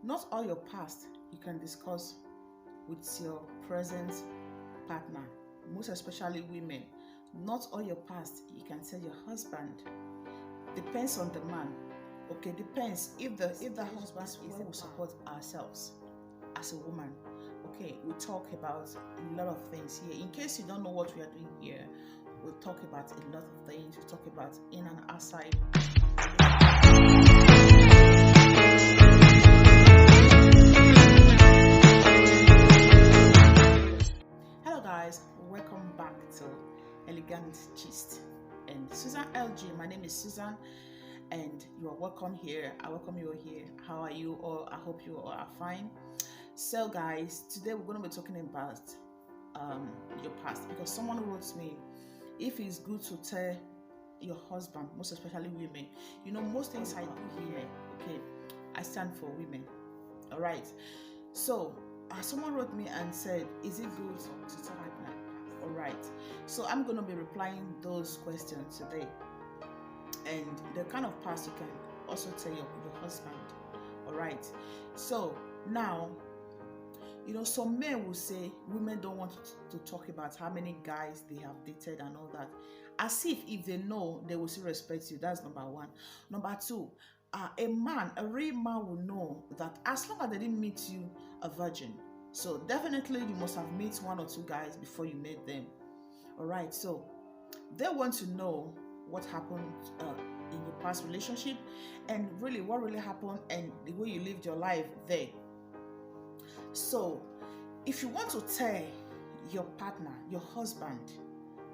Not all your past you can discuss with your present partner, most especially women. Not all your past you can tell your husband. Depends on the man. Okay, depends if the husband is where we support ourselves as a woman. Okay, we talk about a lot of things here. In case you don't know what we are doing here, we'll talk about a lot of things. We talk about in and outside. Hello guys, welcome back to Elegant Gist and Susan LG. My name is Susan and you are welcome here. I welcome you all here. How are you all? I hope you all are fine. So guys, today we're going to be talking about your past, because someone wrote me if it's good to tell your husband, most especially women. You know, most things I do here, okay, I stand for women. All right. So someone wrote me and said, is it good to tell partner? All right. So I'm going to be replying those questions today, and the kind of past you can also tell your husband. All right. So now, you know, some men will say women don't want to talk about how many guys they have dated and all that, as if they know, they will still respect you. That's number one. Number two, a real man will know that as long as they didn't meet you a virgin, so definitely you must have met one or two guys before you met them. All right, so they want to know what happened in your past relationship, and really what really happened, and the way you lived your life there. So if you want to tell your partner, your husband,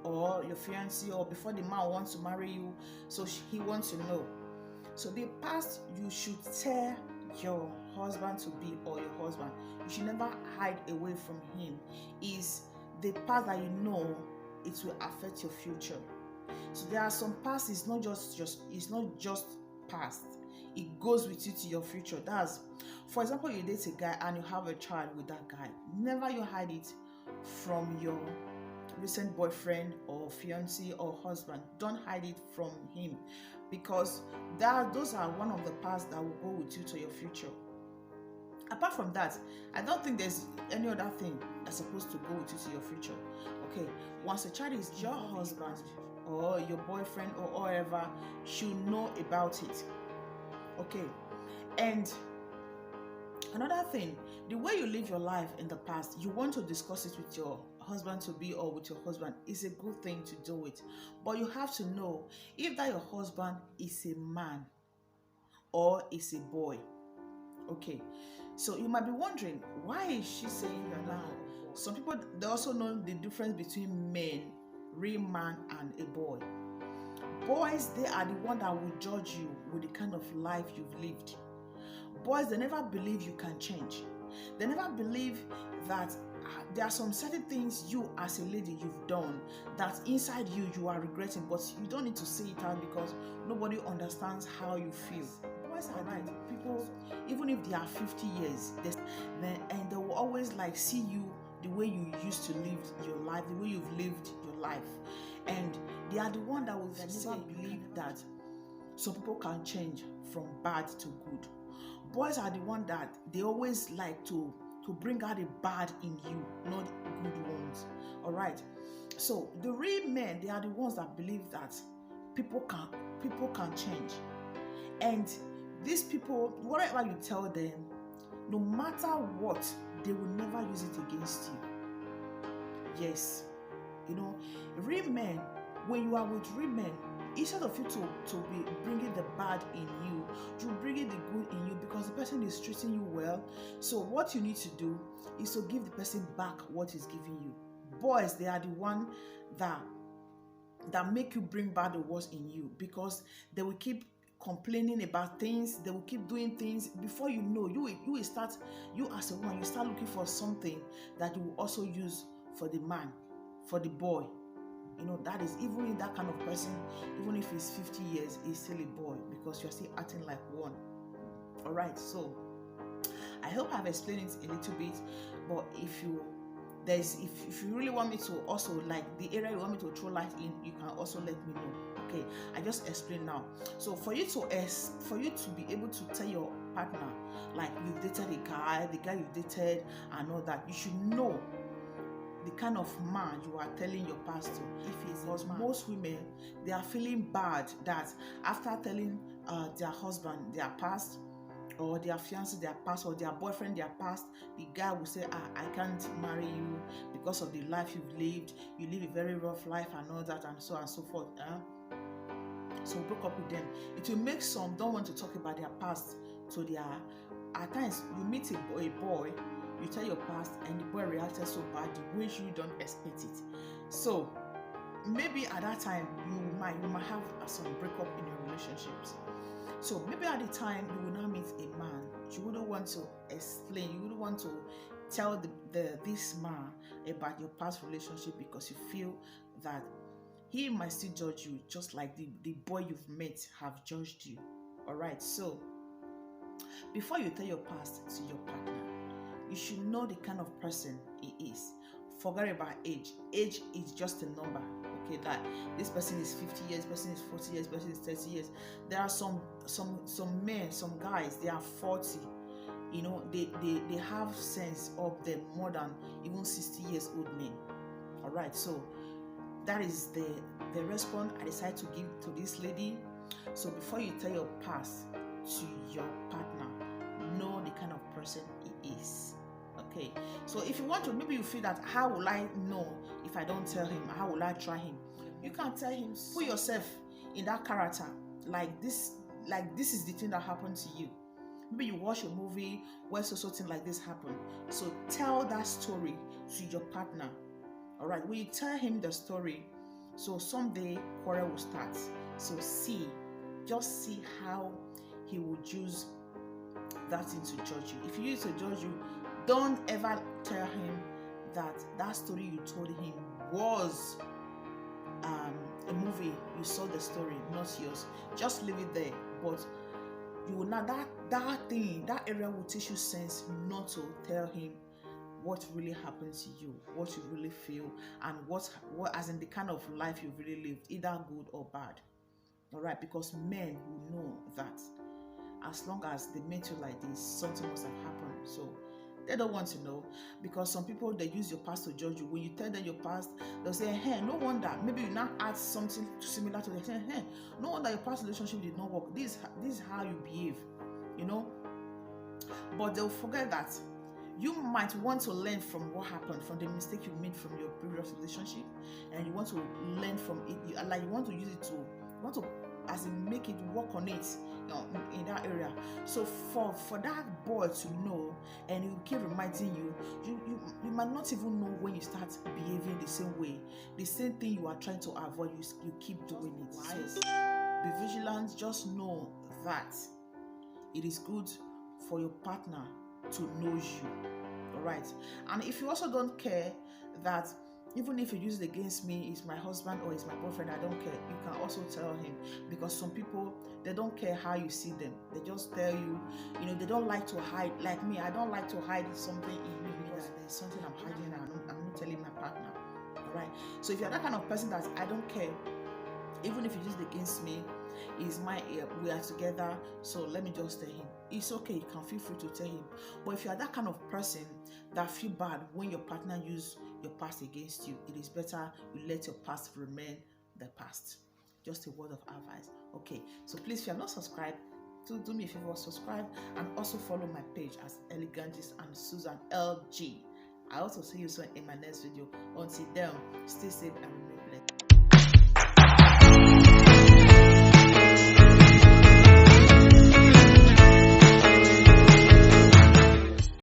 or your fiancé, or before the man wants to marry you, so he wants to know. So the past you should tell your husband to be, or your husband, you should never hide away from him, is the past that you know it will affect your future. So there are some past, it's not just past, it goes with you to your future. That's, for example, you date a guy and you have a child with that guy. Never you hide it from your recent boyfriend or fiancé or husband. Don't hide it from him, because those are one of the paths that will go with you to your future. Apart from that, I don't think there's any other thing that's supposed to go with you to your future. Okay, once a child is your husband or your boyfriend or whatever, should know about it. Okay, and another thing, the way you live your life in the past, you want to discuss it with your husband to be, or with your husband, is a good thing to do it. But you have to know if that your husband is a man or is a boy. Okay, so you might be wondering, why is she saying that now? Some people, they also know the difference between men, real man, and a boy. Boys, they are the one that will judge you with the kind of life you've lived. Boys, they never believe you can change. They never believe that there are some certain things you as a lady you've done that inside you are regretting, but you don't need to say it out because nobody understands how you feel. Boys are right. People, even if they are 50 years, and they will always like see you the way you used to live your life, the way you've lived your life, and they are the one that will never believe that some people can change from bad to good. Boys are the one that they always like to bring out the bad in you, not good ones. All right. So the real men, they are the ones that believe that people can change, and these people, whatever you tell them, no matter what, they will never use it against you. Yes, you know, real men, when you are with real men, instead of you to be bringing the bad in you, you bring in the good in you, because the person is treating you well. So what you need to do is to give the person back what he's giving you. Boys, they are the one that make you bring bad the worst in you, because they will keep complaining about things, they will keep doing things. Before you know, you will start, you as a woman, you start looking for something that you will also use for the man, for the boy. You know, that is, even in that kind of person, even if he's 50 years, he's still a boy, because you're still acting like one. All right, so I hope I've explained it a little bit, but if you really want me to also, like, the area you want me to throw light in, you can also let me know. Okay, I just explained now. So for you to be able to tell your partner, like you've dated the guy you've dated and all that, you should know the kind of man you are telling your past to. If it's because most women, they are feeling bad that after telling their husband their past, or their fiancé their past, or their boyfriend their past, the guy will say, I can't marry you because of the life you've lived. You live a very rough life and all that, and so on and so forth. So broke up with them. It will make some don't want to talk about their past to their. At times you meet a boy, you tell your past, and the boy reacted so badly, which you don't expect it. So maybe at that time you might have some breakup in your relationships. So maybe at the time you will now meet a man, you wouldn't want to explain, you wouldn't want to tell this man about your past relationship because you feel that he might still judge you just like the boy you've met have judged you. All right, so before you tell your past to your partner, you should know the kind of person he is. Forget about age. Age is just a number. Okay, that this person is 50 years, person is 40 years, person is 30 years. There are some men, some guys, they are 40. You know, they have sense of them more than even 60 years old men. All right, so that is the response I decided to give to this lady. So before you tell your past to your partner, know the kind of person he is. Okay, so if you want to, maybe you feel that, how will I know if I don't tell him? How will I try him? You can't tell him. Put yourself in that character, like this is the thing that happened to you. Maybe you watch a movie where so thing like this happened. So tell that story to your partner. All right, when you tell him the story, so someday quarrel will start. So just see how he would use that thing to judge you. If he used to judge you, don't ever tell him that story you told him was a movie. You saw the story, not yours. Just leave it there. But you will not, that area will teach you sense not to tell him what really happened to you, what you really feel, and what as in the kind of life you really lived, either good or bad. All right, because men will know that as long as they met you like this, something must have happened. So they don't want to know, because some people, they use your past to judge you. When you tell them your past, they'll say, hey, no wonder. Maybe you now add something similar to it. Hey, no wonder your past relationship did not work. This is how you behave, you know. But they'll forget that you might want to learn from what happened, from the mistake you made from your previous relationship, and you want to learn from it. You want to use it to as in make it work on it, you know, in that area. So for that boy to know, and he will keep reminding you, you might not even know when you start behaving the same way, the same thing you are trying to avoid, you keep doing it. So be vigilant. Just know that it is good for your partner to know you. All right, and if you also don't care that even if you use it against me, it's my husband or it's my boyfriend, I don't care, you can also tell him. Because some people, they don't care how you see them, they just tell you, you know, they don't like to hide. Like me, I don't like to hide something in me, that there's something I'm hiding and I'm not telling my partner. All right, so if you're that kind of person that I don't care, even if you use it against me, we are together, so let me just tell him. It's okay, you can feel free to tell him. But if you are that kind of person that feel bad when your partner use your past against you, it is better you let your past remain the past. Just a word of advice. Okay, so please, if you are not subscribed, do me a favor, subscribe, and also follow my page as Elegantist and Susan LG. I also see you soon in my next video. Until then, stay safe and remain blessed.